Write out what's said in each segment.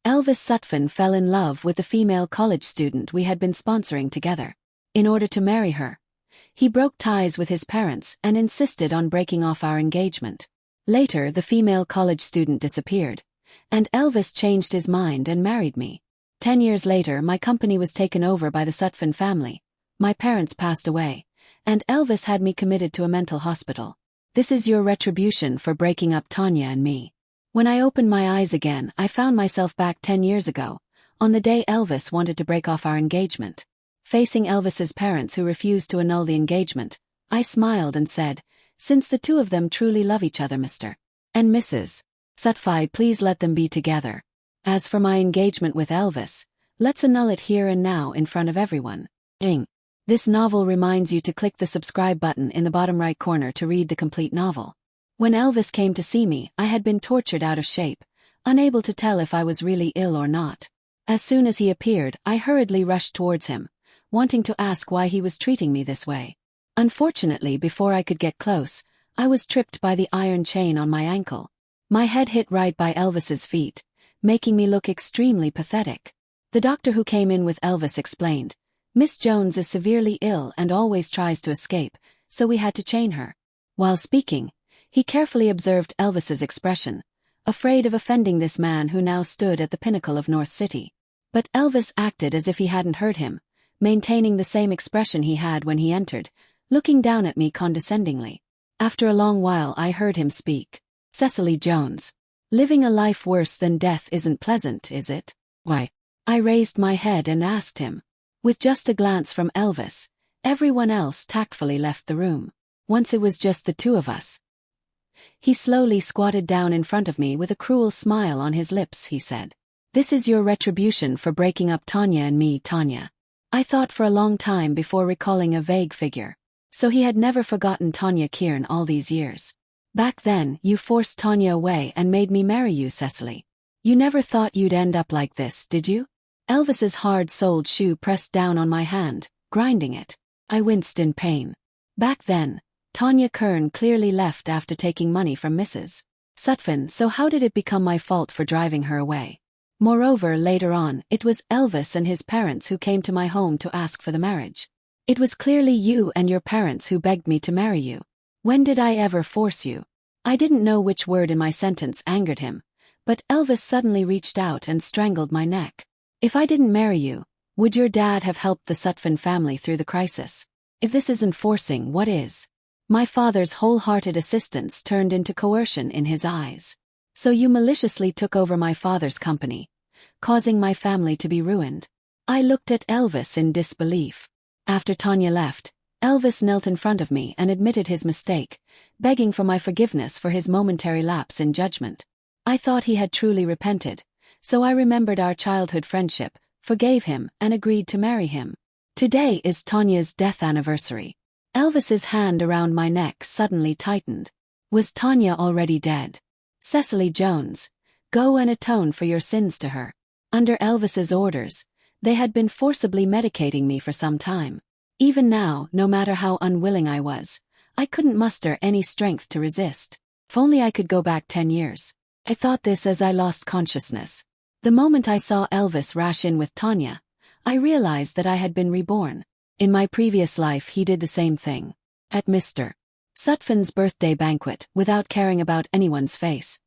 Elvis Sutphin fell in love with the female college student we had been sponsoring together. In order to marry her, he broke ties with his parents and insisted on breaking off our engagement. Later, the female college student disappeared, and Elvis changed his mind and married me. 10 years later, my company was taken over by the Sutphin family. My parents passed away, and Elvis had me committed to a mental hospital. This is your retribution for breaking up Tanya and me. When I opened my eyes again, I found myself back 10 years ago, on the day Elvis wanted to break off our engagement. Facing Elvis's parents who refused to annul the engagement, I smiled and said, "Since the two of them truly love each other, Mr. and Mrs. Sutphin, please let them be together. As for my engagement with Elvis, let's annul it here and now in front of everyone." This novel reminds you to click the subscribe button in the bottom right corner to read the complete novel. When Elvis came to see me, I had been tortured out of shape, unable to tell if I was really ill or not. As soon as he appeared, I hurriedly rushed towards him, wanting to ask why he was treating me this way. Unfortunately, before I could get close, I was tripped by the iron chain on my ankle. My head hit right by Elvis's feet, making me look extremely pathetic. The doctor who came in with Elvis explained, "Miss Jones is severely ill and always tries to escape, so we had to chain her." While speaking, he carefully observed Elvis's expression, afraid of offending this man who now stood at the pinnacle of North City. But Elvis acted as if he hadn't heard him, maintaining the same expression he had when he entered, looking down at me condescendingly. After a long while I heard him speak. "Cecily Jones. Living a life worse than death isn't pleasant, is it?" "Why?" I raised my head and asked him. With just a glance from Elvis, everyone else tactfully left the room. Once it was just the two of us. He slowly squatted down in front of me with a cruel smile on his lips. He said, "This is your retribution for breaking up Tanya and me, Tanya." I thought for a long time before recalling a vague figure. So he had never forgotten Tanya Kieran all these years. "Back then, you forced Tanya away and made me marry you, Cecily. You never thought you'd end up like this, did you?" Elvis's hard-soled shoe pressed down on my hand, grinding it. I winced in pain. Back then, Tanya Kern clearly left after taking money from Mrs. Sutphin, so how did it become my fault for driving her away? Moreover, later on, it was Elvis and his parents who came to my home to ask for the marriage. It was clearly you and your parents who begged me to marry you. When did I ever force you? I didn't know which word in my sentence angered him, but Elvis suddenly reached out and strangled my neck. "If I didn't marry you, would your dad have helped the Sutphin family through the crisis? If this isn't forcing, what is?" My father's wholehearted assistance turned into coercion in his eyes. "So you maliciously took over my father's company, causing my family to be ruined." I looked at Elvis in disbelief. After Tanya left, Elvis knelt in front of me and admitted his mistake, begging for my forgiveness for his momentary lapse in judgment. I thought he had truly repented, so I remembered our childhood friendship, forgave him, and agreed to marry him. Today is Tanya's death anniversary. Elvis's hand around my neck suddenly tightened. Was Tanya already dead? "Cecily Jones, go and atone for your sins to her." Under Elvis's orders, they had been forcibly medicating me for some time. Even now, no matter how unwilling I was, I couldn't muster any strength to resist. If only I could go back 10 years. I thought this as I lost consciousness. The moment I saw Elvis rash in with Tanya, I realized that I had been reborn. In my previous life he did the same thing. At Mr. Sutphin's birthday banquet, without caring about anyone's face,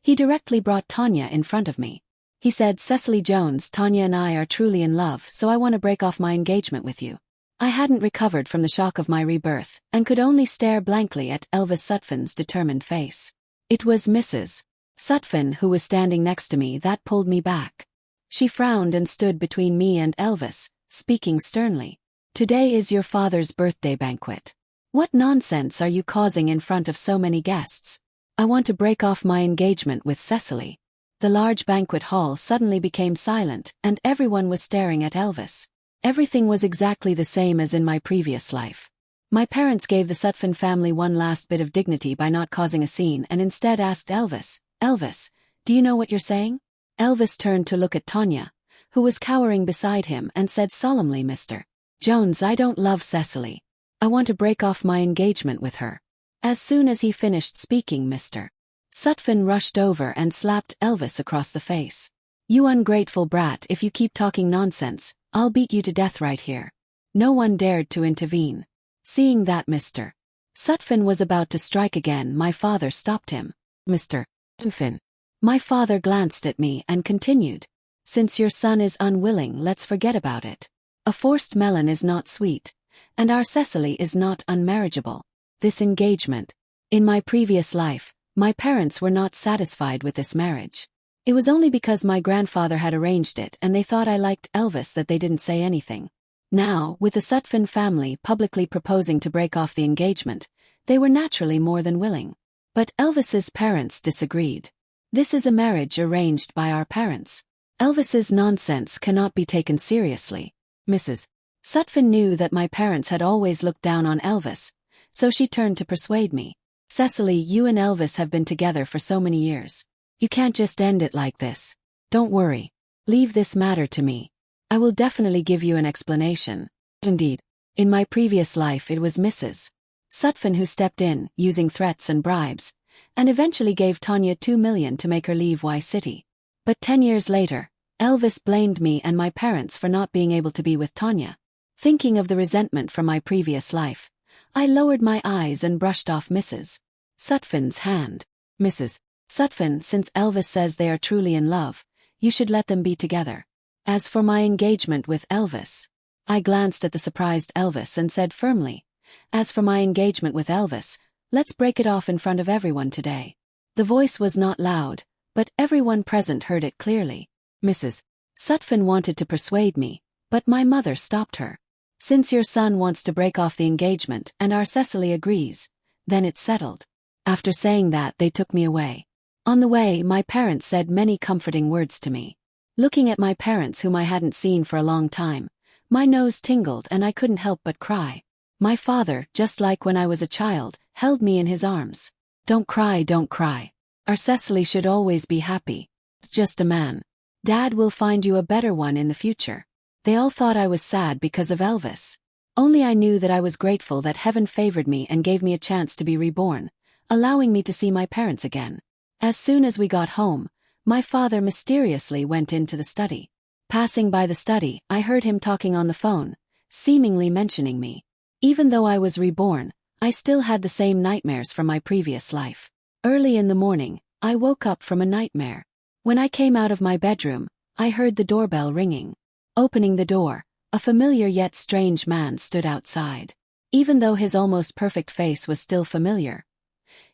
he directly brought Tanya in front of me. He said, "Cecily Jones, Tanya and I are truly in love, so I want to break off my engagement with you." I hadn't recovered from the shock of my rebirth, and could only stare blankly at Elvis Sutphin's determined face. It was Mrs. Sutphin, who was standing next to me, that pulled me back. She frowned and stood between me and Elvis, speaking sternly. "Today is your father's birthday banquet. What nonsense are you causing in front of so many guests?" "I want to break off my engagement with Cecily." The large banquet hall suddenly became silent, and everyone was staring at Elvis. Everything was exactly the same as in my previous life. My parents gave the Sutphin family one last bit of dignity by not causing a scene and instead asked Elvis, "Elvis, do you know what you're saying?" Elvis turned to look at Tanya, who was cowering beside him, and said solemnly, "Mr. Jones, I don't love Cecily. I want to break off my engagement with her." As soon as he finished speaking, Mr. Sutphin rushed over and slapped Elvis across the face. "You ungrateful brat, if you keep talking nonsense, I'll beat you to death right here." No one dared to intervene. Seeing that Mr. Sutphin was about to strike again, my father stopped him. "Mr. Sutphin." My father glanced at me and continued. "Since your son is unwilling, let's forget about it. A forced melon is not sweet, and our Cecily is not unmarriageable. This engagement. In my previous life, my parents were not satisfied with this marriage. It was only because my grandfather had arranged it and they thought I liked Elvis that they didn't say anything. Now, with the Sutphin family publicly proposing to break off the engagement, they were naturally more than willing. But Elvis's parents disagreed. This is a marriage arranged by our parents. Elvis's nonsense cannot be taken seriously." Mrs. Sutphin knew that my parents had always looked down on Elvis, so she turned to persuade me. "Cecily, you and Elvis have been together for so many years. You can't just end it like this. Don't worry. Leave this matter to me. I will definitely give you an explanation." Indeed, in my previous life it was Mrs. Sutphin who stepped in, using threats and bribes, and eventually gave Tanya $2 million to make her leave Y City. But 10 years later, Elvis blamed me and my parents for not being able to be with Tanya. Thinking of the resentment from my previous life, I lowered my eyes and brushed off Mrs. Sutphin's hand. "Mrs. Sutphin, since Elvis says they are truly in love, you should let them be together. As for my engagement with Elvis..." I glanced at the surprised Elvis and said firmly, "As for my engagement with Elvis, let's break it off in front of everyone today." The voice was not loud, but everyone present heard it clearly. Mrs. Sutphin wanted to persuade me, but my mother stopped her. "Since your son wants to break off the engagement and our Cecily agrees, then it's settled." After saying that, they took me away. On the way, my parents said many comforting words to me. Looking at my parents, whom I hadn't seen for a long time, my nose tingled and I couldn't help but cry. My father, just like when I was a child, held me in his arms. Don't cry, don't cry. Our Cecily should always be happy. It's just a man. Dad will find you a better one in the future." They all thought I was sad because of Elvis. Only I knew that I was grateful that heaven favored me and gave me a chance to be reborn, allowing me to see my parents again. As soon as we got home, my father mysteriously went into the study. Passing by the study, I heard him talking on the phone, seemingly mentioning me. Even though I was reborn, I still had the same nightmares from my previous life. Early in the morning, I woke up from a nightmare. When I came out of my bedroom, I heard the doorbell ringing. Opening the door, a familiar yet strange man stood outside. Even though his almost perfect face was still familiar,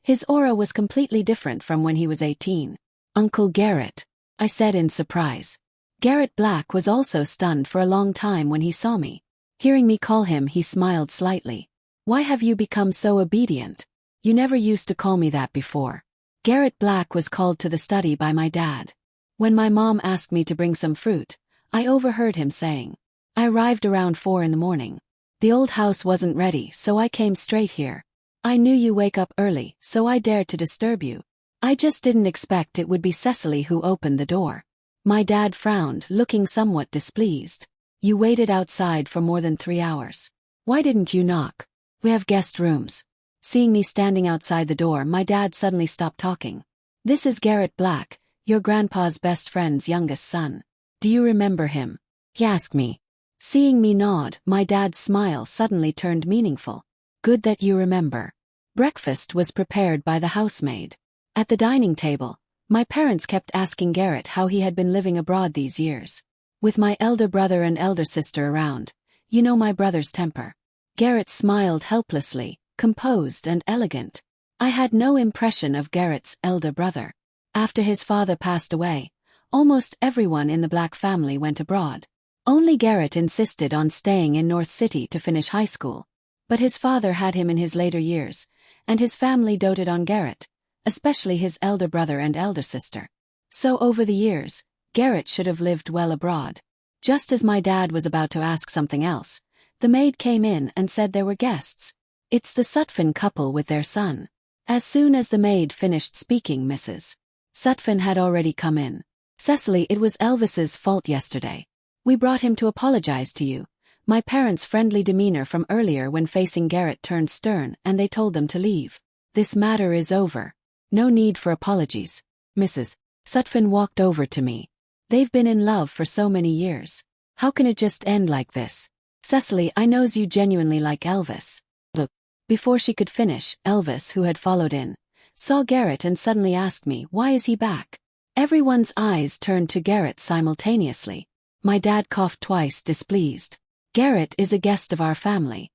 his aura was completely different from when he was 18. "Uncle Garrett," I said in surprise. Garrett Black was also stunned for a long time when he saw me. Hearing me call him, he smiled slightly. "Why have you become so obedient? You never used to call me that before." Garrett Black was called to the study by my dad. When my mom asked me to bring some fruit, I overheard him saying, "I arrived around 4 in the morning. The old house wasn't ready, so I came straight here. I knew you wake up early, so I dared to disturb you. I just didn't expect it would be Cecily who opened the door." My dad frowned, looking somewhat displeased. "You waited outside for more than 3 hours. Why didn't you knock? We have guest rooms." Seeing me standing outside the door, my dad suddenly stopped talking. "This is Garrett Black, your grandpa's best friend's youngest son. Do you remember him?" he asked me. Seeing me nod, my dad's smile suddenly turned meaningful. "Good that you remember." Breakfast was prepared by the housemaid. At the dining table, my parents kept asking Garrett how he had been living abroad these years. With my elder brother and elder sister around, you know my brother's temper. Garrett smiled helplessly, composed and elegant. I had no impression of Garrett's elder brother. After his father passed away, almost everyone in the Black family went abroad. Only Garrett insisted on staying in North City to finish high school. But his father had him in his later years, and his family doted on Garrett, especially his elder brother and elder sister. So over the years, Garrett should have lived well abroad. Just as my dad was about to ask something else, the maid came in and said there were guests. "It's the Sutphin couple with their son." As soon as the maid finished speaking, Mrs. Sutphin had already come in. "Cecily, it was Elvis's fault yesterday. We brought him to apologize to you." My parents' friendly demeanor from earlier when facing Garrett turned stern and they told them to leave. "This matter is over. No need for apologies." Mrs. Sutphin walked over to me. They've been in love for so many years. How can it just end like this? Cecily, I knows you genuinely like Elvis. Look. Before she could finish, Elvis, who had followed in, saw Garrett and suddenly asked me, why is he back? Everyone's eyes turned to Garrett simultaneously. My dad coughed twice, displeased. Garrett is a guest of our family.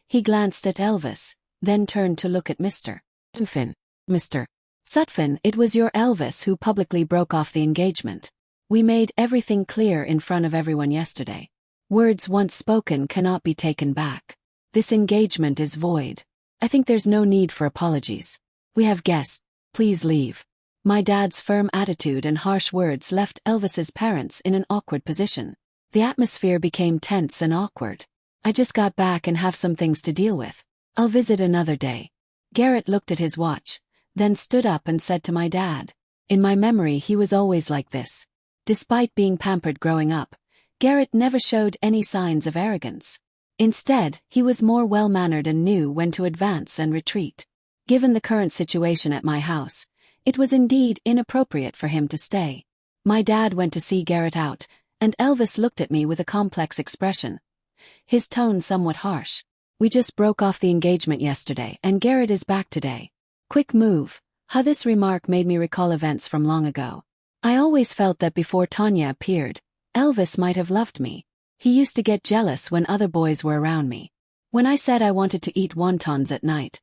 He glanced at Elvis, then turned to look at Mr. Sutphin. Mr. Sutphin, it was your Elvis who publicly broke off the engagement. We made everything clear in front of everyone yesterday. Words once spoken cannot be taken back. This engagement is void. I think there's no need for apologies. We have guests. Please leave. My dad's firm attitude and harsh words left Elvis's parents in an awkward position. The atmosphere became tense and awkward. I just got back and have some things to deal with. I'll visit another day. Garrett looked at his watch, then stood up and said to my dad, in my memory he was always like this. Despite being pampered growing up, Garrett never showed any signs of arrogance. Instead, he was more well-mannered and knew when to advance and retreat. Given the current situation at my house, it was indeed inappropriate for him to stay. My dad went to see Garrett out, and Elvis looked at me with a complex expression. His tone somewhat harsh. We just broke off the engagement yesterday and Garrett is back today. Quick move. This remark made me recall events from long ago. I always felt that before Tanya appeared, Elvis might have loved me. He used to get jealous when other boys were around me. When I said I wanted to eat wontons at night,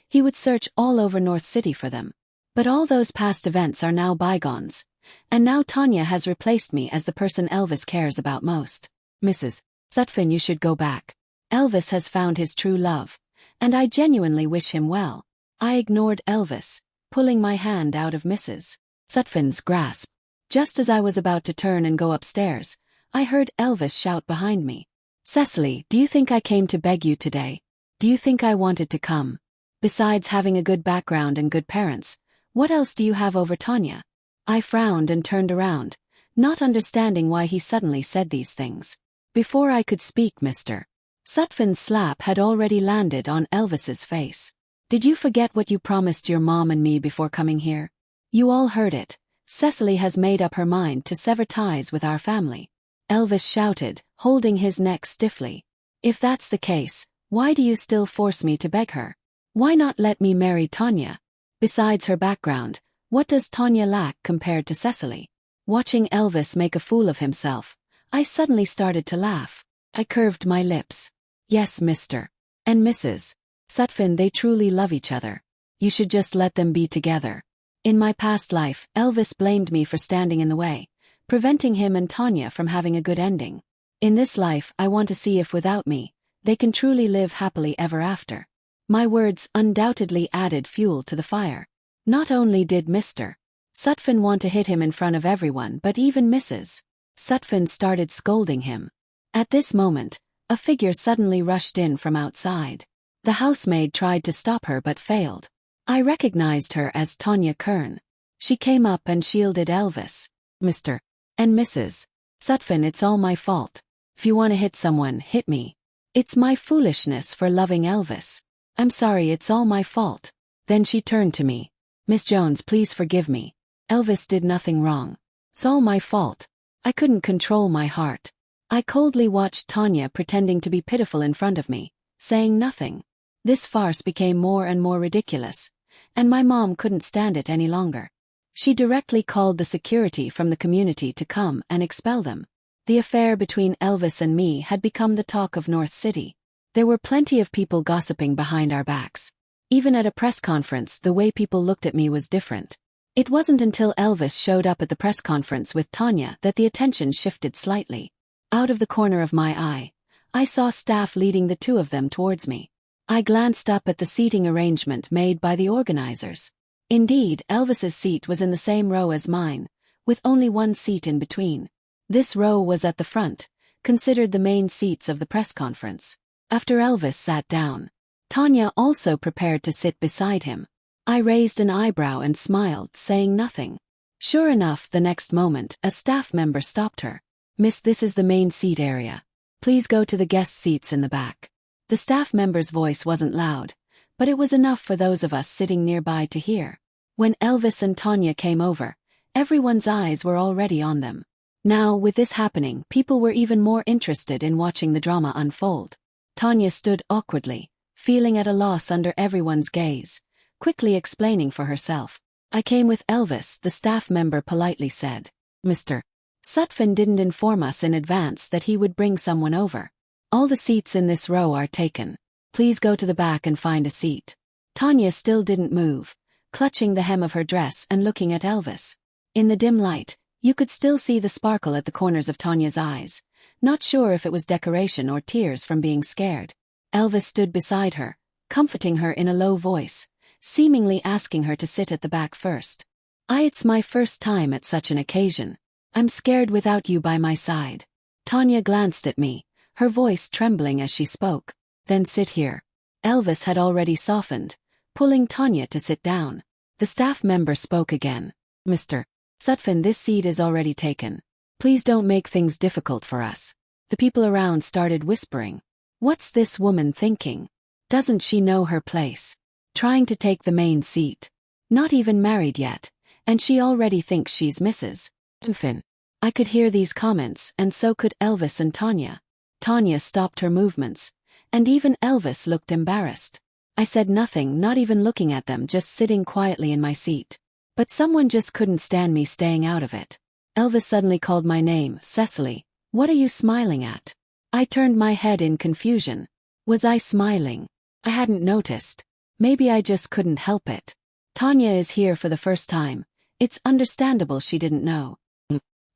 he would search all over North City for them. But all those past events are now bygones, and now Tanya has replaced me as the person Elvis cares about most. Mrs. Sutphin, you should go back. Elvis has found his true love, and I genuinely wish him well. I ignored Elvis, pulling my hand out of Mrs. Sutphin's grasp. Just as I was about to turn and go upstairs, I heard Elvis shout behind me. Cecily, do you think I came to beg you today? Do you think I wanted to come? Besides having a good background and good parents, what else do you have over Tanya? I frowned and turned around, not understanding why he suddenly said these things. Before I could speak, Mr. Sutphin's slap had already landed on Elvis's face. Did you forget what you promised your mom and me before coming here? You all heard it. Cecily has made up her mind to sever ties with our family. Elvis shouted, holding his neck stiffly. If that's the case, why do you still force me to beg her? Why not let me marry Tanya? Besides her background, what does Tanya lack compared to Cecily? Watching Elvis make a fool of himself, I suddenly started to laugh. I curved my lips. Yes, Mr. and Mrs. Sutphin, they truly love each other. You should just let them be together. In my past life, Elvis blamed me for standing in the way, preventing him and Tanya from having a good ending. In this life, I want to see if without me, they can truly live happily ever after. My words undoubtedly added fuel to the fire. Not only did Mr. Sutphin want to hit him in front of everyone, but even Mrs. Sutphin started scolding him. At this moment, a figure suddenly rushed in from outside. The housemaid tried to stop her but failed. I recognized her as Tanya Kern. She came up and shielded Elvis. Mr. and Mrs. Sutphin, it's all my fault. If you want to hit someone, hit me. It's my foolishness for loving Elvis. I'm sorry, it's all my fault. Then she turned to me. Miss Jones, please forgive me. Elvis did nothing wrong. It's all my fault. I couldn't control my heart. I coldly watched Tanya pretending to be pitiful in front of me, saying nothing. This farce became more and more ridiculous, and my mom couldn't stand it any longer. She directly called the security from the community to come and expel them. The affair between Elvis and me had become the talk of North City. There were plenty of people gossiping behind our backs. Even at a press conference, the way people looked at me was different. It wasn't until Elvis showed up at the press conference with Tanya that the attention shifted slightly. Out of the corner of my eye, I saw staff leading the two of them towards me. I glanced up at the seating arrangement made by the organizers. Indeed, Elvis's seat was in the same row as mine, with only one seat in between. This row was at the front, considered the main seats of the press conference. After Elvis sat down, Tanya also prepared to sit beside him. I raised an eyebrow and smiled, saying nothing. Sure enough, the next moment, a staff member stopped her. Miss, this is the main seat area. Please go to the guest seats in the back. The staff member's voice wasn't loud, but it was enough for those of us sitting nearby to hear. When Elvis and Tanya came over, Everyone's eyes were already on them. Now, with this happening, people were even more interested in watching the drama unfold. Tanya stood awkwardly, feeling at a loss under everyone's gaze, quickly explaining for herself. "I came with Elvis," the staff member politely said. "Mr. Sutphin didn't inform us in advance that he would bring someone over. All the seats in this row are taken. Please go to the back and find a seat." Tanya still didn't move, clutching the hem of her dress and looking at Elvis. In the dim light, you could still see the sparkle at the corners of Tanya's eyes, not sure if it was decoration or tears from being scared. Elvis stood beside her, comforting her in a low voice, seemingly asking her to sit at the back first. It's my first time at such an occasion. I'm scared without you by my side." Tanya glanced at me, her voice trembling as she spoke. "Then sit here." Elvis had already softened, pulling Tanya to sit down. The staff member spoke again. "Mr. Sutphin, this seat is already taken. Please don't make things difficult for us." The people around started whispering. "What's this woman thinking? Doesn't she know her place? Trying to take the main seat. Not even married yet, and she already thinks she's Mrs. Sutphin." I could hear these comments, and so could Elvis and Tanya. Tanya stopped her movements, and even Elvis looked embarrassed. I said nothing, not even looking at them, just sitting quietly in my seat. But someone just couldn't stand me staying out of it. Elvis suddenly called my name. "Cecily, what are you smiling at?" I turned my head in confusion. Was I smiling? I hadn't noticed. Maybe I just couldn't help it. Tanya is here for the first time. It's understandable she didn't know.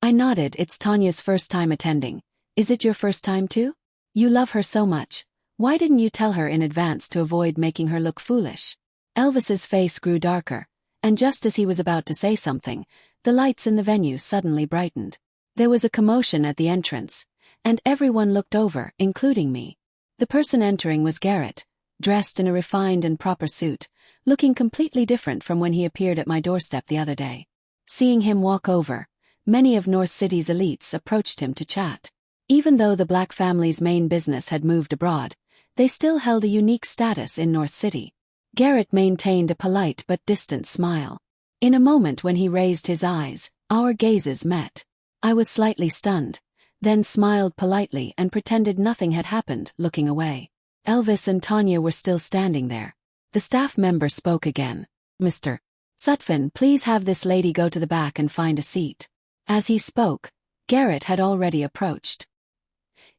I nodded. "It's Tanya's first time attending. Is it your first time too? You love her so much. Why didn't you tell her in advance to avoid making her look foolish?" Elvis's face grew darker, and just as he was about to say something, the lights in the venue suddenly brightened. There was a commotion at the entrance, and everyone looked over, including me. The person entering was Garrett, dressed in a refined and proper suit, looking completely different from when he appeared at my doorstep the other day. Seeing him walk over, many of North City's elites approached him to chat. Even though the Black family's main business had moved abroad, they still held a unique status in North City. Garrett maintained a polite but distant smile. In a moment when he raised his eyes, our gazes met. I was slightly stunned, then smiled politely and pretended nothing had happened, looking away. Elvis and Tanya were still standing there. The staff member spoke again. "Mr. Sutphin, please have this lady go to the back and find a seat." As he spoke, Garrett had already approached.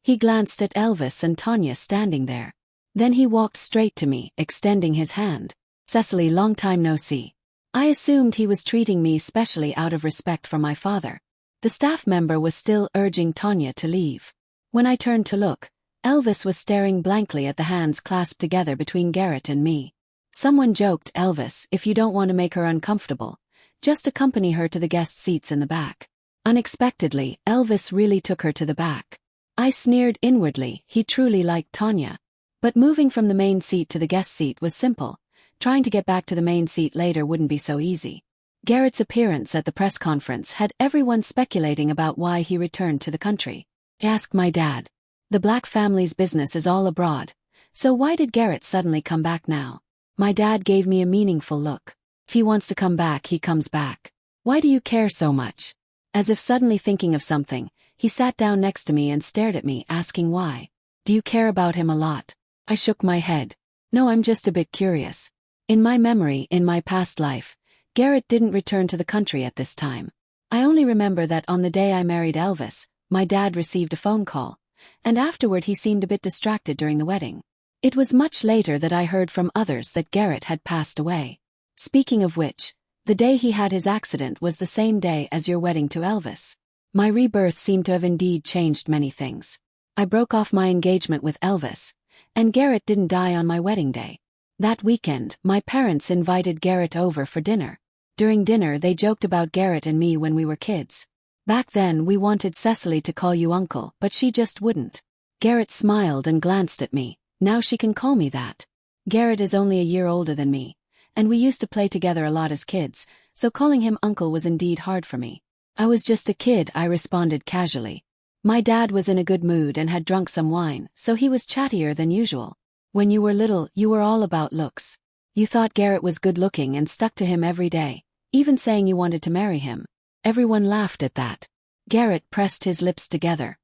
He glanced at Elvis and Tanya standing there. Then he walked straight to me, extending his hand. "Cecily, long time no see." I assumed he was treating me specially out of respect for my father. The staff member was still urging Tanya to leave. When I turned to look, Elvis was staring blankly at the hands clasped together between Garrett and me. Someone joked, "Elvis, if you don't want to make her uncomfortable, just accompany her to the guest seats in the back." Unexpectedly, Elvis really took her to the back. I sneered inwardly. He truly liked Tanya. But moving from the main seat to the guest seat was simple. Trying to get back to the main seat later wouldn't be so easy. Garrett's appearance at the press conference had everyone speculating about why he returned to the country. I asked my dad. The Black family's business is all abroad, so why did Garrett suddenly come back now? My dad gave me a meaningful look. If he wants to come back, he comes back. Why do you care so much? As if suddenly thinking of something, he sat down next to me and stared at me, asking why. Do you care about him a lot? I shook my head. No, I'm just a bit curious. In my memory, in my past life, Garrett didn't return to the country at this time. I only remember that on the day I married Elvis, my dad received a phone call, and afterward he seemed a bit distracted during the wedding. It was much later that I heard from others that Garrett had passed away. Speaking of which, the day he had his accident was the same day as your wedding to Elvis. My rebirth seemed to have indeed changed many things. I broke off my engagement with Elvis, and Garrett didn't die on my wedding day. That weekend, my parents invited Garrett over for dinner. During dinner they joked about Garrett and me when we were kids. Back then we wanted Cecily to call you uncle, but she just wouldn't. Garrett smiled and glanced at me. Now she can call me that. Garrett is only a year older than me, and we used to play together a lot as kids, so calling him uncle was indeed hard for me. I was just a kid, I responded casually. My dad was in a good mood and had drunk some wine, so he was chattier than usual. When you were little, you were all about looks. You thought Garrett was good looking and stuck to him every day, even saying you wanted to marry him. Everyone laughed at that. Garrett pressed his lips together,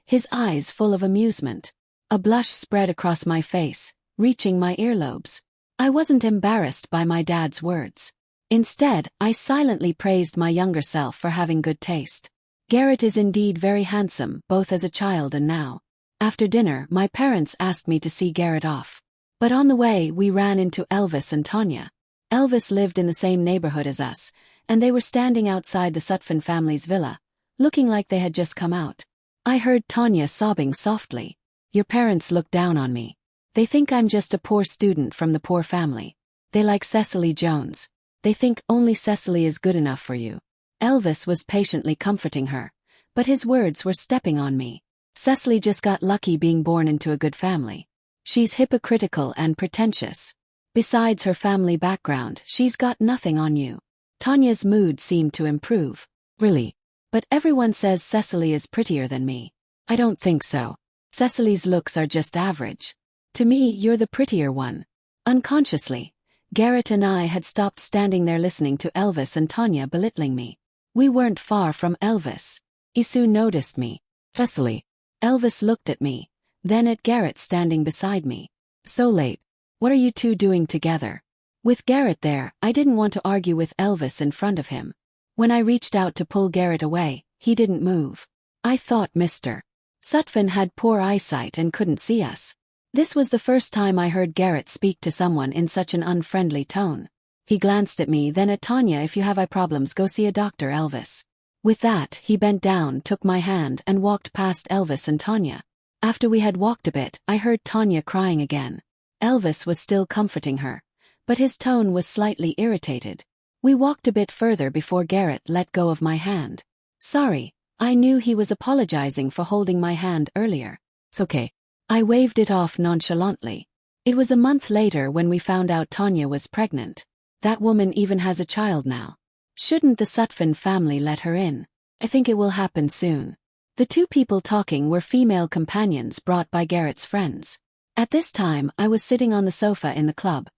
his eyes full of amusement. A blush spread across my face, reaching my earlobes. I wasn't embarrassed by my dad's words. Instead, I silently praised my younger self for having good taste. Garrett is indeed very handsome, both as a child and now. After dinner, my parents asked me to see Garrett off. But on the way, we ran into Elvis and Tanya. Elvis lived in the same neighborhood as us, and they were standing outside the Sutphin family's villa, looking like they had just come out. I heard Tanya sobbing softly. Your parents look down on me. They think I'm just a poor student from the poor family. They like Cecily Jones. They think only Cecily is good enough for you. Elvis was patiently comforting her, but his words were stepping on me. Cecily just got lucky being born into a good family. She's hypocritical and pretentious. Besides her family background, she's got nothing on you. Tanya's mood seemed to improve. Really? But everyone says Cecily is prettier than me. I don't think so. Cecily's looks are just average. To me, you're the prettier one. Unconsciously, Garrett and I had stopped standing there listening to Elvis and Tanya belittling me. We weren't far from Elvis. He soon noticed me. Cecily. Elvis looked at me, then at Garrett standing beside me. So late. What are you two doing together? With Garrett there, I didn't want to argue with Elvis in front of him. When I reached out to pull Garrett away, he didn't move. I thought Mr. Sutphin had poor eyesight and couldn't see us. This was the first time I heard Garrett speak to someone in such an unfriendly tone. He glanced at me, then at Tanya. If you have eye problems, go see a doctor, Elvis. With that, he bent down, took my hand, and walked past Elvis and Tanya. After we had walked a bit, I heard Tanya crying again. Elvis was still comforting her, but his tone was slightly irritated. We walked a bit further before Garrett let go of my hand. Sorry, I knew he was apologizing for holding my hand earlier. It's okay. I waved it off nonchalantly. It was a month later when we found out Tanya was pregnant. That woman even has a child now. Shouldn't the Sutphin family let her in? I think it will happen soon. The two people talking were female companions brought by Garrett's friends. At this time, I was sitting on the sofa in the club,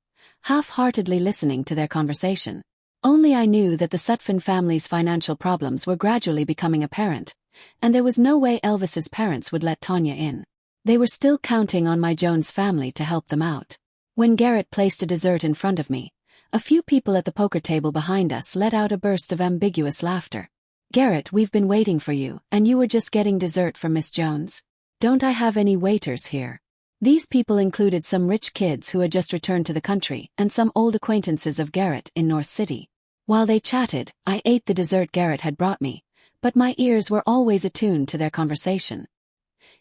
half-heartedly listening to their conversation. Only I knew that the Sutphin family's financial problems were gradually becoming apparent, and there was no way Elvis's parents would let Tanya in. They were still counting on my Jones family to help them out. When Garrett placed a dessert in front of me, a few people at the poker table behind us let out a burst of ambiguous laughter. Garrett, we've been waiting for you, and you were just getting dessert from Miss Jones? Don't I have any waiters here? These people included some rich kids who had just returned to the country and some old acquaintances of Garrett in North City. While they chatted, I ate the dessert Garrett had brought me, but my ears were always attuned to their conversation.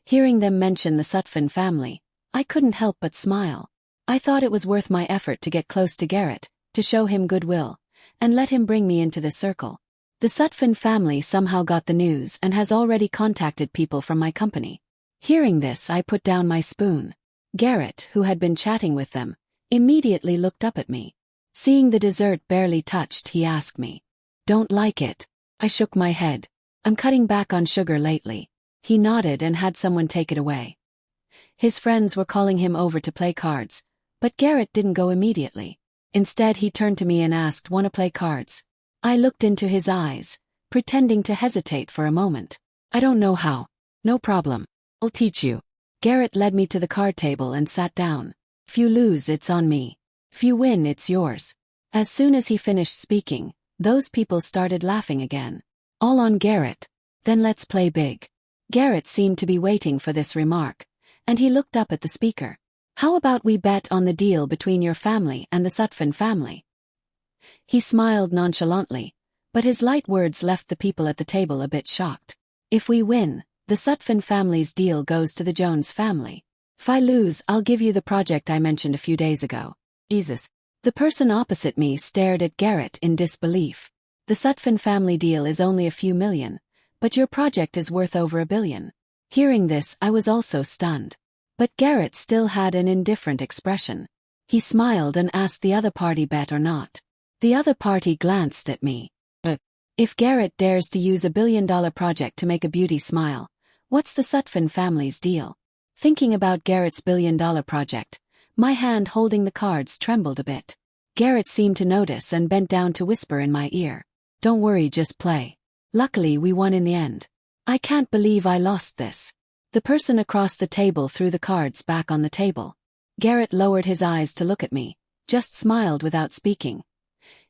Hearing them mention the Sutphin family, I couldn't help but smile. I thought it was worth my effort to get close to Garrett, to show him goodwill, and let him bring me into this circle. The Sutphin family somehow got the news and has already contacted people from my company. Hearing this, I put down my spoon. Garrett, who had been chatting with them, immediately looked up at me. Seeing the dessert barely touched, he asked me, "Don't like it?" I shook my head. "I'm cutting back on sugar lately." He nodded and had someone take it away. His friends were calling him over to play cards, but Garrett didn't go immediately. Instead, he turned to me and asked, "Wanna play cards?" I looked into his eyes, pretending to hesitate for a moment. "I don't know how." "No problem. I'll teach you." Garrett led me to the card table and sat down. "If you lose, it's on me. If you win, it's yours." As soon as he finished speaking, those people started laughing again. "All on Garrett. Then let's play big." Garrett seemed to be waiting for this remark, and he looked up at the speaker. "How about we bet on the deal between your family and the Sutphin family?" He smiled nonchalantly, but his light words left the people at the table a bit shocked. "If we win, the Sutphin family's deal goes to the Jones family. If I lose, I'll give you the project I mentioned a few days ago." Jesus. The person opposite me stared at Garrett in disbelief. "The Sutphin family deal is only a few million, but your project is worth over $1 billion. Hearing this, I was also stunned. But Garrett still had an indifferent expression. He smiled and asked the other party bet or not. The other party glanced at me. If Garrett dares to use $1 billion project to make a beauty smile, what's the Sutphin family's deal?" Thinking about Garrett's $1 billion project, my hand holding the cards trembled a bit. Garrett seemed to notice and bent down to whisper in my ear. Don't worry, just play. Luckily, we won in the end. I can't believe I lost this. The person across the table threw the cards back on the table. Garrett lowered his eyes to look at me, just smiled without speaking.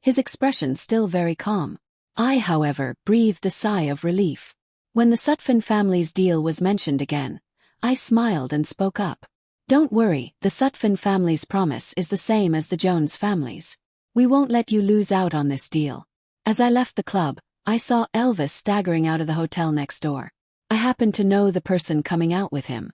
His expression still very calm. I, however, breathed a sigh of relief. When the Sutphin family's deal was mentioned again, I smiled and spoke up. Don't worry, the Sutphin family's promise is the same as the Jones family's. We won't let you lose out on this deal. As I left the club, I saw Elvis staggering out of the hotel next door. I happened to know the person coming out with him.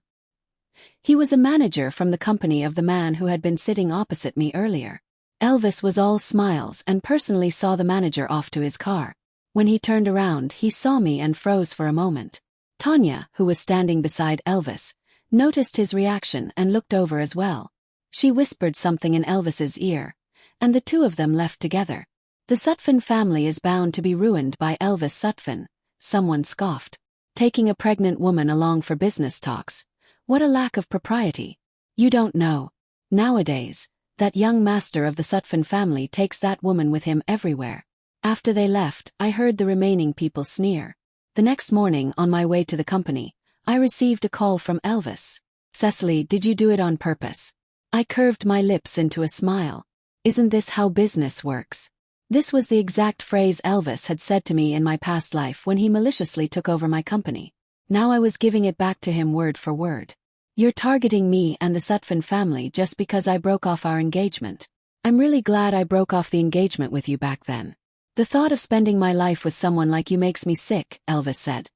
He was a manager from the company of the man who had been sitting opposite me earlier. Elvis was all smiles and personally saw the manager off to his car. When he turned around, he saw me and froze for a moment. Tanya, who was standing beside Elvis, noticed his reaction and looked over as well. She whispered something in Elvis's ear, and the two of them left together. The Sutphin family is bound to be ruined by Elvis Sutphin, someone scoffed. Taking a pregnant woman along for business talks. What a lack of propriety. You don't know. Nowadays, that young master of the Sutphin family takes that woman with him everywhere. After they left, I heard the remaining people sneer. The next morning, on my way to the company, I received a call from Elvis. Cecily, did you do it on purpose? I curved my lips into a smile. Isn't this how business works? This was the exact phrase Elvis had said to me in my past life when he maliciously took over my company. Now I was giving it back to him word for word. You're targeting me and the Sutphin family just because I broke off our engagement. I'm really glad I broke off the engagement with you back then. The thought of spending my life with someone like you makes me sick, Elvis said.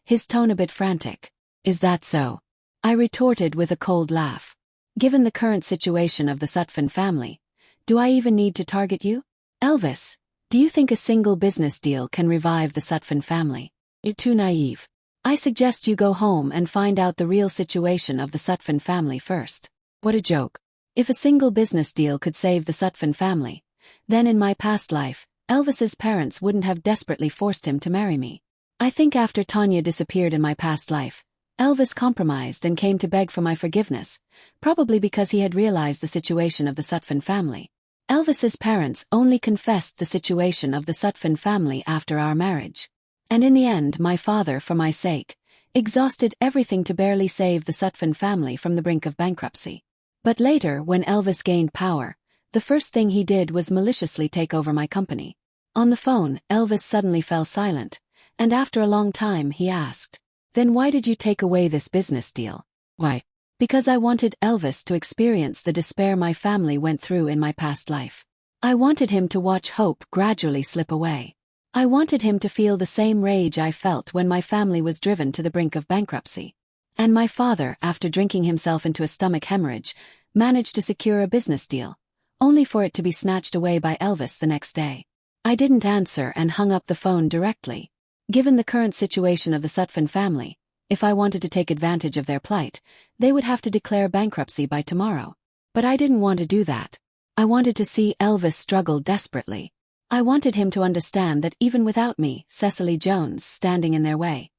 His tone a bit frantic. Is that so? I retorted with a cold laugh. Given the current situation of the Sutphin family, do I even need to target you? Elvis, do you think a single business deal can revive the Sutphin family? You're too naive. I suggest you go home and find out the real situation of the Sutphin family first. What a joke. If a single business deal could save the Sutphin family, then in my past life, Elvis's parents wouldn't have desperately forced him to marry me. I think after Tanya disappeared in my past life, Elvis compromised and came to beg for my forgiveness, probably because he had realized the situation of the Sutphin family. Elvis's parents only confessed the situation of the Sutphin family after our marriage. And in the end, my father, for my sake, exhausted everything to barely save the Sutphin family from the brink of bankruptcy. But later, when Elvis gained power, the first thing he did was maliciously take over my company. On the phone, Elvis suddenly fell silent, and after a long time he asked, "Then why did you take away this business deal?" "Why? Because I wanted Elvis to experience the despair my family went through in my past life. I wanted him to watch hope gradually slip away. I wanted him to feel the same rage I felt when my family was driven to the brink of bankruptcy. And my father, after drinking himself into a stomach hemorrhage, managed to secure a business deal, only for it to be snatched away by Elvis the next day." I didn't answer and hung up the phone directly. Given the current situation of the Sutphin family, if I wanted to take advantage of their plight, they would have to declare bankruptcy by tomorrow. But I didn't want to do that. I wanted to see Elvis struggle desperately. I wanted him to understand that even without me, Cecily Jones, standing in their way,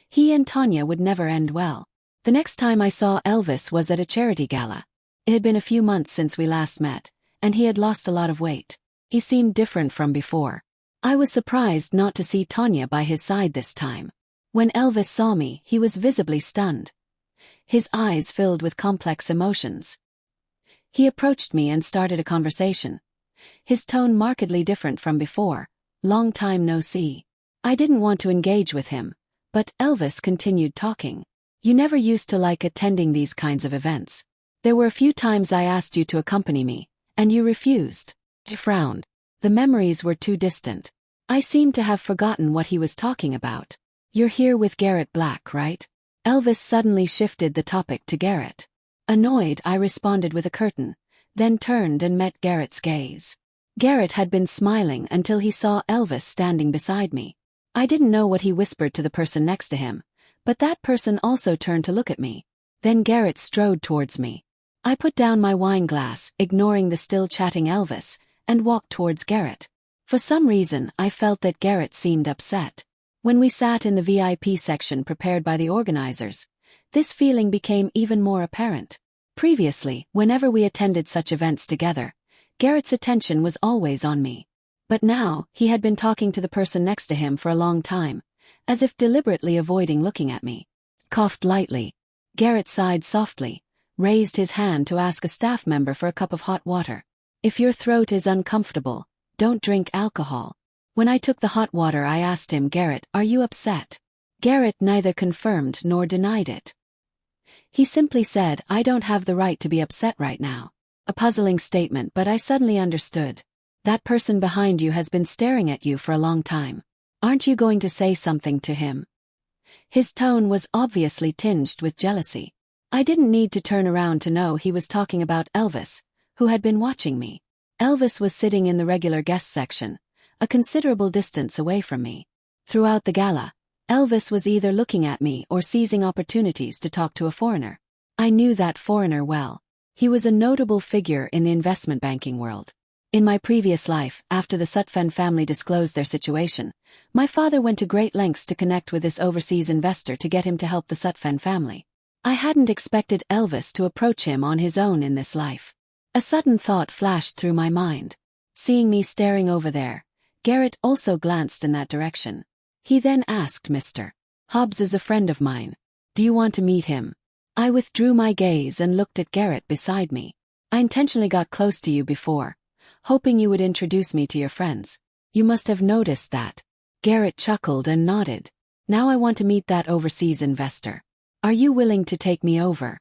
he and Tanya would never end well. The next time I saw Elvis was at a charity gala. It had been a few months since we last met, and he had lost a lot of weight. He seemed different from before. I was surprised not to see Tanya by his side this time. When Elvis saw me, he was visibly stunned. His eyes filled with complex emotions. He approached me and started a conversation. His tone markedly different from before. "Long time no see." I didn't want to engage with him, but Elvis continued talking. "You never used to like attending these kinds of events. There were a few times I asked you to accompany me, and you refused." He frowned. The memories were too distant. I seemed to have forgotten what he was talking about. "You're here with Garrett Black, right?" Elvis suddenly shifted the topic to Garrett. Annoyed, I responded with a curtain, then turned and met Garrett's gaze. Garrett had been smiling until he saw Elvis standing beside me. I didn't know what he whispered to the person next to him, but that person also turned to look at me. Then Garrett strode towards me. I put down my wine glass, ignoring the still chatting Elvis, and walked towards Garrett. For some reason, I felt that Garrett seemed upset. When we sat in the VIP section prepared by the organizers, this feeling became even more apparent. Previously, whenever we attended such events together, Garrett's attention was always on me. But now, he had been talking to the person next to him for a long time, as if deliberately avoiding looking at me. Coughed lightly. Garrett sighed softly, raised his hand to ask a staff member for a cup of hot water. If your throat is uncomfortable, don't drink alcohol. When I took the hot water, I asked him, Garrett, are you upset? Garrett neither confirmed nor denied it. He simply said, I don't have the right to be upset right now. A puzzling statement, but I suddenly understood. That person behind you has been staring at you for a long time. Aren't you going to say something to him? His tone was obviously tinged with jealousy. I didn't need to turn around to know he was talking about Elvis, who had been watching me. Elvis was sitting in the regular guest section, a considerable distance away from me. Throughout the gala, Elvis was either looking at me or seizing opportunities to talk to a foreigner. I knew that foreigner well. He was a notable figure in the investment banking world. In my previous life, after the Sutphen family disclosed their situation, my father went to great lengths to connect with this overseas investor to get him to help the Sutphen family. I hadn't expected Elvis to approach him on his own in this life. A sudden thought flashed through my mind. Seeing me staring over there, Garrett also glanced in that direction. He then asked, Mr. Hobbs is a friend of mine. Do you want to meet him? I withdrew my gaze and looked at Garrett beside me. I intentionally got close to you before, hoping you would introduce me to your friends. You must have noticed that. Garrett chuckled and nodded. Now I want to meet that overseas investor. Are you willing to take me over?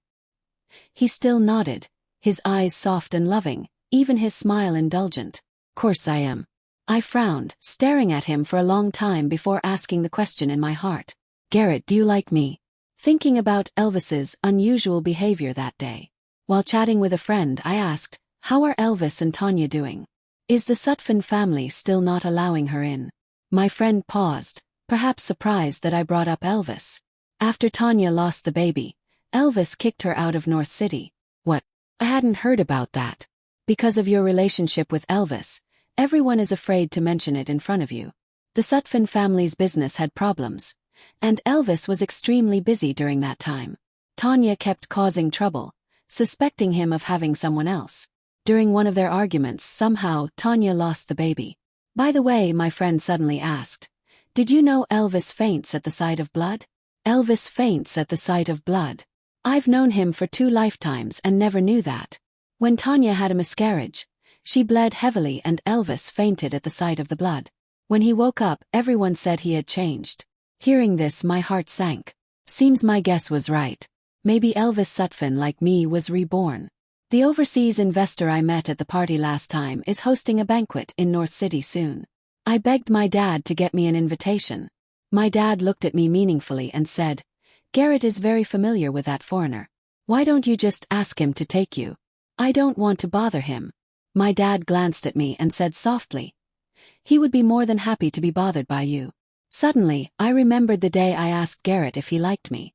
He still nodded, his eyes soft and loving, even his smile indulgent. Course I am. I frowned, staring at him for a long time before asking the question in my heart. Garrett, do you like me? Thinking about Elvis's unusual behavior that day. While chatting with a friend, I asked, how are Elvis and Tanya doing? Is the Sutphen family still not allowing her in? My friend paused, perhaps surprised that I brought up Elvis. After Tanya lost the baby, Elvis kicked her out of North City. What? I hadn't heard about that. Because of your relationship with Elvis, everyone is afraid to mention it in front of you. The Sutphen family's business had problems, and Elvis was extremely busy during that time. Tanya kept causing trouble, suspecting him of having someone else. During one of their arguments, somehow, Tanya lost the baby. By the way, my friend suddenly asked, did you know Elvis faints at the sight of blood? Elvis faints at the sight of blood. I've known him for 2 lifetimes and never knew that. When Tanya had a miscarriage, she bled heavily and Elvis fainted at the sight of the blood. When he woke up, everyone said he had changed. Hearing this, my heart sank. Seems my guess was right. Maybe Elvis Sutphen, like me, was reborn. The overseas investor I met at the party last time is hosting a banquet in North City soon. I begged my dad to get me an invitation. My dad looked at me meaningfully and said, Garrett is very familiar with that foreigner. Why don't you just ask him to take you? I don't want to bother him. My dad glanced at me and said softly, he would be more than happy to be bothered by you. Suddenly, I remembered the day I asked Garrett if he liked me.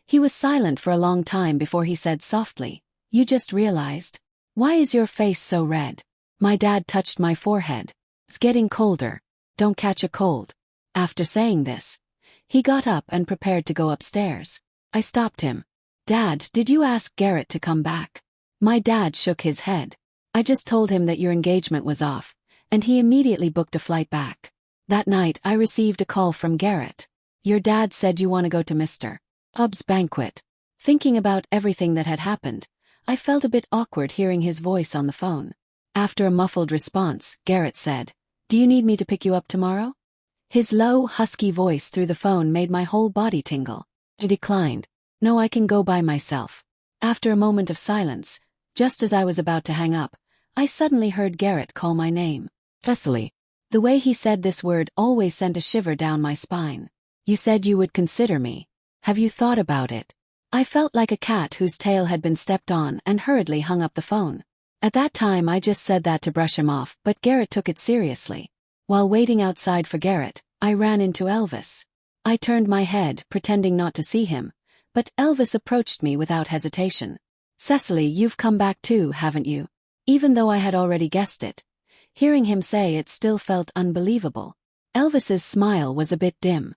He was silent for a long time before he said softly, you just realized? Why is your face so red? My dad touched my forehead. It's getting colder. Don't catch a cold. After saying this, he got up and prepared to go upstairs. I stopped him. Dad, did you ask Garrett to come back? My dad shook his head. I just told him that your engagement was off, and he immediately booked a flight back. That night, I received a call from Garrett. Your dad said you want to go to Mr. Hobbs' banquet. Thinking about everything that had happened, I felt a bit awkward hearing his voice on the phone. After a muffled response, Garrett said, do you need me to pick you up tomorrow? His low, husky voice through the phone made my whole body tingle. I declined. No, I can go by myself. After a moment of silence, just as I was about to hang up, I suddenly heard Garrett call my name. Cecily. The way he said this word always sent a shiver down my spine. You said you would consider me. Have you thought about it? I felt like a cat whose tail had been stepped on and hurriedly hung up the phone. At that time I just said that to brush him off, but Garrett took it seriously. While waiting outside for Garrett, I ran into Elvis. I turned my head, pretending not to see him, but Elvis approached me without hesitation. Cecily, you've come back too, haven't you? Even though I had already guessed it, hearing him say it still felt unbelievable. Elvis's smile was a bit dim.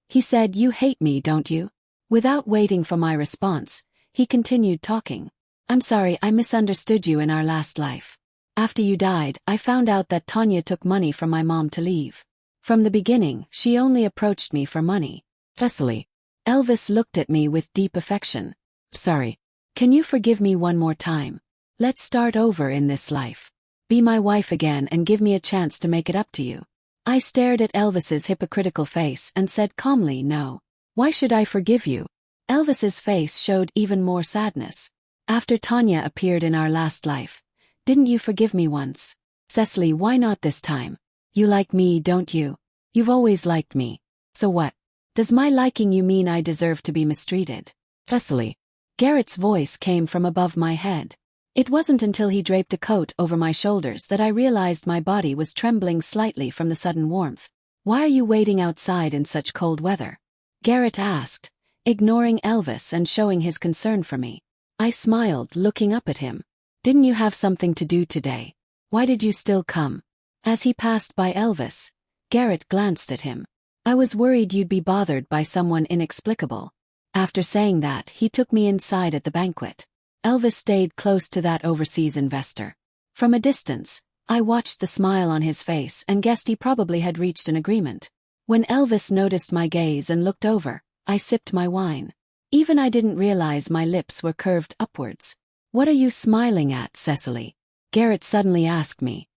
He said, you hate me, don't you? Without waiting for my response, he continued talking. I'm sorry, I misunderstood you in our last life. After you died, I found out that Tanya took money from my mom to leave. From the beginning, she only approached me for money. Cecily. Elvis looked at me with deep affection. Sorry. Can you forgive me one more time? Let's start over in this life. Be my wife again and give me a chance to make it up to you. I stared at Elvis's hypocritical face and said calmly, no. Why should I forgive you? Elvis's face showed even more sadness. After Tanya appeared in our last life, didn't you forgive me once? Cecily, why not this time? You like me, don't you? You've always liked me. So what? Does my liking you mean I deserve to be mistreated? Cecily. Garrett's voice came from above my head. It wasn't until he draped a coat over my shoulders that I realized my body was trembling slightly from the sudden warmth. Why are you waiting outside in such cold weather? Garrett asked, ignoring Elvis and showing his concern for me. I smiled, looking up at him. Didn't you have something to do today? Why did you still come? As he passed by Elvis, Garrett glanced at him. I was worried you'd be bothered by someone inexplicable. After saying that, he took me inside at the banquet. Elvis stayed close to that overseas investor. From a distance, I watched the smile on his face and guessed he probably had reached an agreement. When Elvis noticed my gaze and looked over, I sipped my wine. Even I didn't realize my lips were curved upwards. What are you smiling at, Cecily? Garrett suddenly asked me.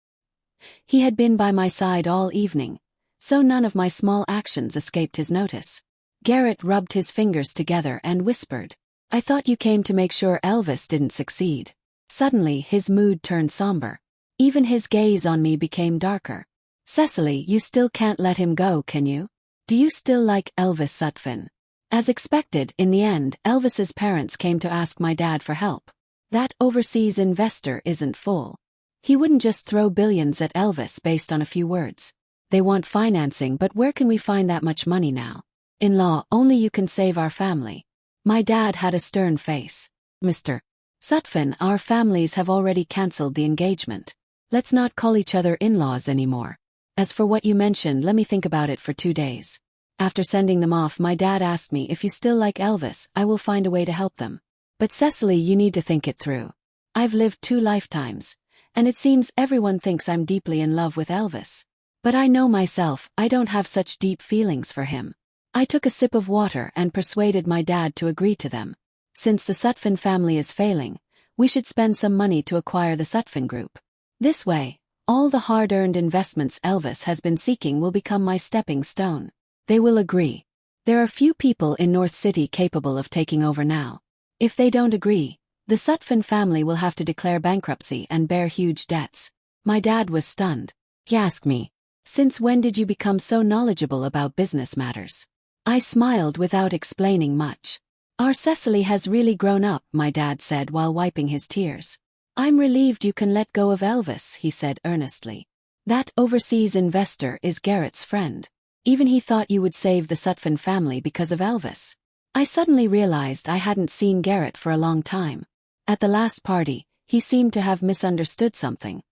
He had been by my side all evening, so none of my small actions escaped his notice. Garrett rubbed his fingers together and whispered, I thought you came to make sure Elvis didn't succeed. Suddenly his mood turned somber. Even his gaze on me became darker. Cecily, you still can't let him go, can you? Do you still like Elvis Sutphin? As expected, in the end, Elvis's parents came to ask my dad for help. That overseas investor isn't full. He wouldn't just throw billions at Elvis based on a few words. They want financing, but where can we find that much money now? In law, only you can save our family. My dad had a stern face. Mr. Sutphin, our families have already cancelled the engagement. Let's not call each other in-laws anymore. As for what you mentioned, let me think about it for 2 days. After sending them off, my dad asked me, if you still like Elvis, I will find a way to help them. But Cecily, you need to think it through. I've lived 2 lifetimes, and it seems everyone thinks I'm deeply in love with Elvis. But I know myself, I don't have such deep feelings for him. I took a sip of water and persuaded my dad to agree to them. Since the Sutphin family is failing, we should spend some money to acquire the Sutphin Group. This way, all the hard-earned investments Elvis has been seeking will become my stepping stone. They will agree. There are few people in North City capable of taking over now. If they don't agree, the Sutphin family will have to declare bankruptcy and bear huge debts. My dad was stunned. He asked me, since when did you become so knowledgeable about business matters? I smiled without explaining much. Our Cecily has really grown up, my dad said while wiping his tears. I'm relieved you can let go of Elvis, he said earnestly. That overseas investor is Garrett's friend. Even he thought you would save the Sutphin family because of Elvis. I suddenly realized I hadn't seen Garrett for a long time. At the last party, he seemed to have misunderstood something.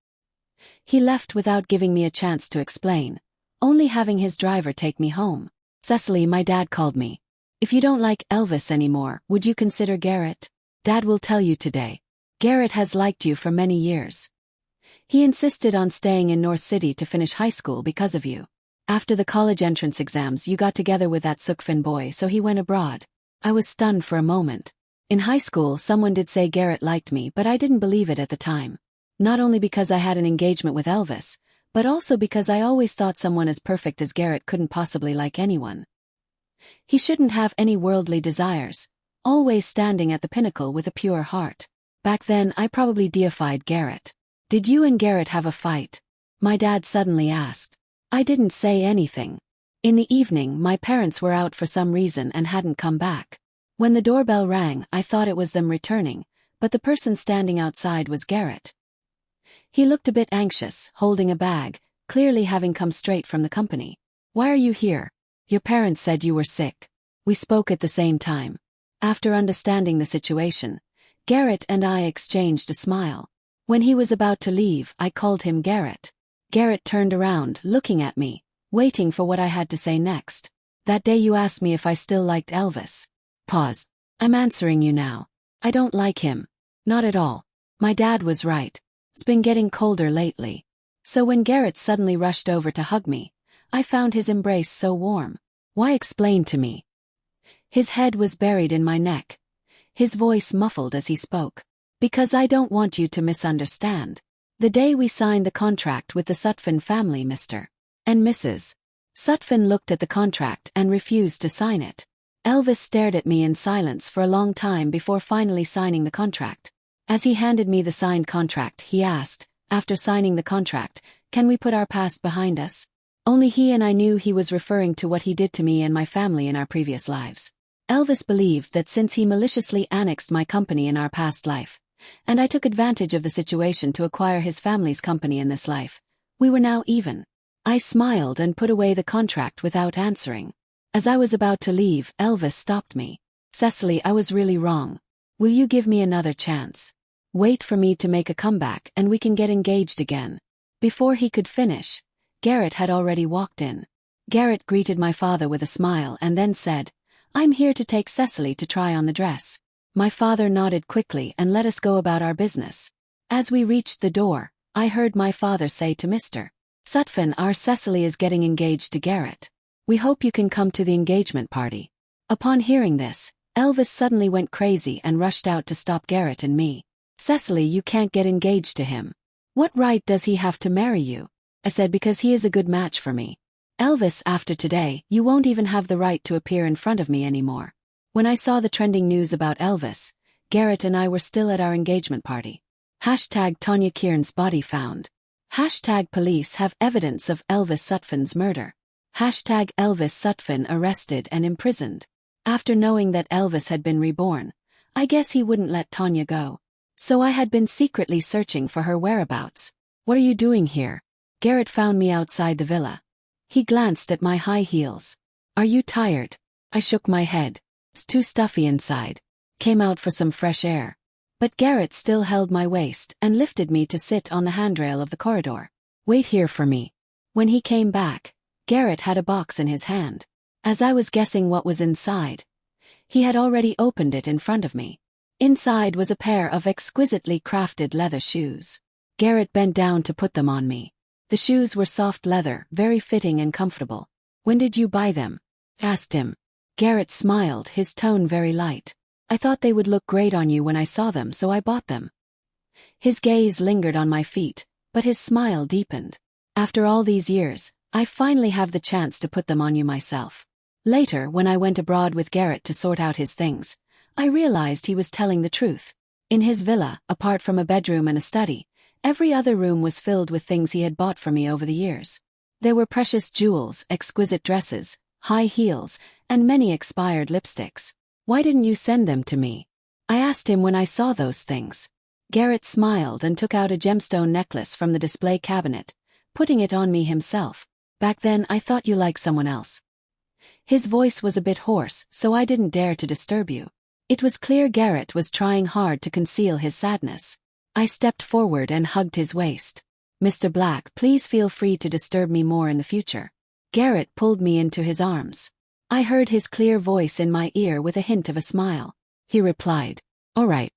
He left without giving me a chance to explain, only having his driver take me home. Cecily, my dad called me. If you don't like Elvis anymore, would you consider Garrett? Dad will tell you today. Garrett has liked you for many years. He insisted on staying in North City to finish high school because of you. After the college entrance exams, you got together with that Sutphin boy, so he went abroad. I was stunned for a moment. In high school, someone did say Garrett liked me, but I didn't believe it at the time. Not only because I had an engagement with Elvis, but also because I always thought someone as perfect as Garrett couldn't possibly like anyone. He shouldn't have any worldly desires, always standing at the pinnacle with a pure heart. Back then, I probably deified Garrett. Did you and Garrett have a fight? My dad suddenly asked. I didn't say anything. In the evening, my parents were out for some reason and hadn't come back. When the doorbell rang, I thought it was them returning, but the person standing outside was Garrett. He looked a bit anxious, holding a bag, clearly having come straight from the company. Why are you here? Your parents said you were sick. We spoke at the same time. After understanding the situation, Garrett and I exchanged a smile. When he was about to leave, I called him Garrett. Garrett turned around, looking at me, waiting for what I had to say next. That day you asked me if I still liked Elvis. Pause. I'm answering you now. I don't like him. Not at all. My dad was right. It's been getting colder lately. So when Garrett suddenly rushed over to hug me, I found his embrace so warm. Why, explain to me? His head was buried in my neck, his voice muffled as he spoke. Because I don't want you to misunderstand. The day we signed the contract with the Sutphin family, Mr. and Mrs. Sutphin looked at the contract and refused to sign it. Elvis stared at me in silence for a long time before finally signing the contract. As he handed me the signed contract, he asked, after signing the contract, "Can we put our past behind us?" Only he and I knew he was referring to what he did to me and my family in our previous lives. Elvis believed that since he maliciously annexed my company in our past life, and I took advantage of the situation to acquire his family's company in this life, we were now even. I smiled and put away the contract without answering. As I was about to leave, Elvis stopped me. "Cecily, I was really wrong. Will you give me another chance? Wait for me to make a comeback and we can get engaged again." Before he could finish, Garrett had already walked in. Garrett greeted my father with a smile and then said, "I'm here to take Cecily to try on the dress." My father nodded quickly and let us go about our business. As we reached the door, I heard my father say to Mr. Sutphin, "Our Cecily is getting engaged to Garrett. We hope you can come to the engagement party." Upon hearing this, Elvis suddenly went crazy and rushed out to stop Garrett and me. "Cecily, you can't get engaged to him. What right does he have to marry you?" I said, "Because he is a good match for me. Elvis, after today, you won't even have the right to appear in front of me anymore." When I saw the trending news about Elvis, Garrett and I were still at our engagement party. #Tanya Kieran's body found. #Police have evidence of Elvis Sutphin's murder. #Elvis Sutphin arrested and imprisoned. After knowing that Elvis had been reborn, I guess he wouldn't let Tanya go. So I had been secretly searching for her whereabouts. "What are you doing here?" Garrett found me outside the villa. He glanced at my high heels. "Are you tired?" I shook my head. "It's too stuffy inside. Came out for some fresh air." But Garrett still held my waist and lifted me to sit on the handrail of the corridor. "Wait here for me." When he came back, Garrett had a box in his hand. As I was guessing what was inside, he had already opened it in front of me. Inside was a pair of exquisitely crafted leather shoes. Garrett bent down to put them on me. The shoes were soft leather, very fitting and comfortable. "When did you buy them?" I asked him. Garrett smiled, his tone very light. "I thought they would look great on you when I saw them, so I bought them." His gaze lingered on my feet, but his smile deepened. "After all these years, I finally have the chance to put them on you myself." Later, when I went abroad with Garrett to sort out his things, I realized he was telling the truth. In his villa, apart from a bedroom and a study, every other room was filled with things he had bought for me over the years. There were precious jewels, exquisite dresses, high heels, and many expired lipsticks. "Why didn't you send them to me?" I asked him when I saw those things. Garrett smiled and took out a gemstone necklace from the display cabinet, putting it on me himself. "Back then I thought you liked someone else." His voice was a bit hoarse, so I didn't dare to disturb you. It was clear Garrett was trying hard to conceal his sadness. I stepped forward and hugged his waist. "Mr. Black, please feel free to disturb me more in the future." Garrett pulled me into his arms. I heard his clear voice in my ear with a hint of a smile. He replied, "All right,